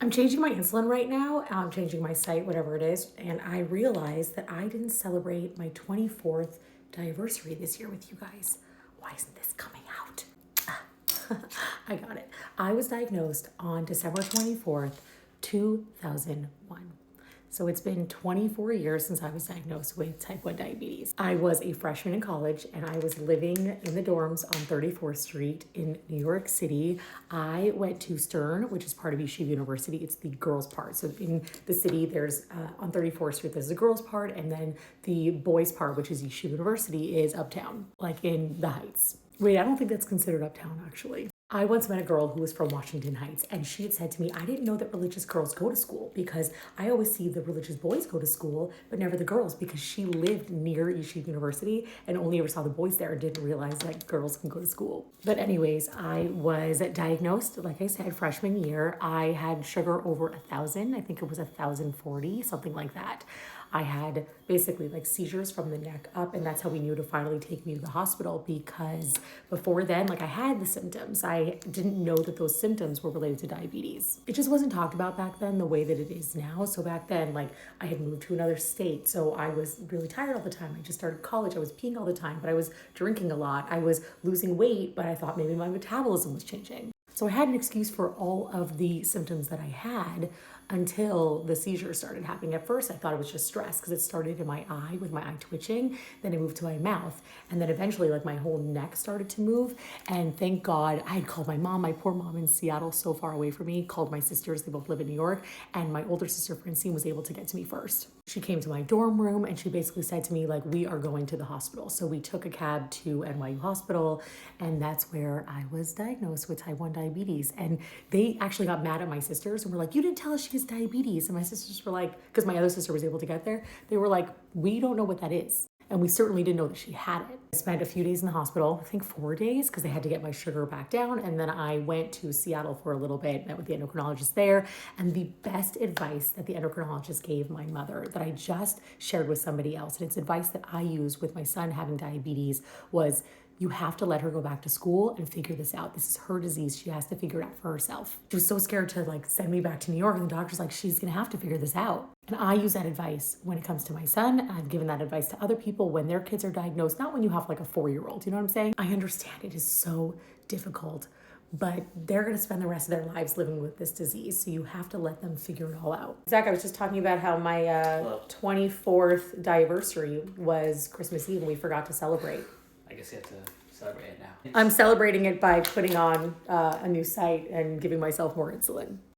I'm changing my insulin right now. I'm changing my site, whatever it is. And I realized that I didn't celebrate my 24th anniversary this year with you guys. Why isn't this coming out? I got it. I was diagnosed on December 24th, 2001. So it's been 24 years since I was diagnosed with type 1 diabetes. I was a freshman in college and I was living in the dorms on 34th Street in New York City. I went to Stern, which is part of Yeshiva University. It's the girls' part. So in the city, there's on 34th Street, there's the girls' part, and then the boys' part, which is Yeshiva University, is uptown, like in the Heights. Wait, I don't think that's considered uptown actually. I once met a girl who was from Washington Heights, and she had said to me, I didn't know that religious girls go to school because I always see the religious boys go to school, but never the girls, because she lived near Yeshiva University and only ever saw the boys there and didn't realize that girls can go to school. But anyways, I was diagnosed, like I said, freshman year. I had sugar over 1,000. I think it was 1,040, something like that. I had basically like seizures from the neck up, and that's how we knew to finally take me to the hospital, because before then, like I had the symptoms. I didn't know that those symptoms were related to diabetes. It just wasn't talked about back then the way that it is now. So back then, like I had moved to another state, so I was really tired all the time. I just started college. I was peeing all the time, but I was drinking a lot. I was losing weight, but I thought maybe my metabolism was changing. So I had an excuse for all of the symptoms that I had until the seizures started happening. At first, I thought it was just stress because it started in my eye with my eye twitching. Then it moved to my mouth. And then eventually, like my whole neck started to move. And thank God, I had called my mom, my poor mom in Seattle, so far away from me, called my sisters. They both live in New York. And my older sister, Francine, was able to get to me first. She came to my dorm room and she basically said to me, like, we are going to the hospital. So we took a cab to NYU Hospital, and that's where I was diagnosed with type 1 diabetes. And they actually got mad at my sisters and were like, you didn't tell us she has diabetes. And my sisters were like, because my other sister was able to get there, they were like, we don't know what that is. And we certainly didn't know that she had it. I spent a few days in the hospital, I think 4 days, because they had to get my sugar back down. And then I went to Seattle for a little bit, met with the endocrinologist there. And the best advice that the endocrinologist gave my mother that I just shared with somebody else, and it's advice that I use with my son having diabetes, was you have to let her go back to school and figure this out. This is her disease. She has to figure it out for herself. She was so scared to like send me back to New York, and the doctor's like, she's gonna have to figure this out. And I use that advice when it comes to my son. I've given that advice to other people when their kids are diagnosed, not when you have like a 4-year-old, you know what I'm saying? I understand it is so difficult, but they're going to spend the rest of their lives living with this disease. So you have to let them figure it all out. Zach, I was just talking about how my 24th anniversary was Christmas Eve and we forgot to celebrate. I guess you have to celebrate it now. I'm celebrating it by putting on a new site and giving myself more insulin.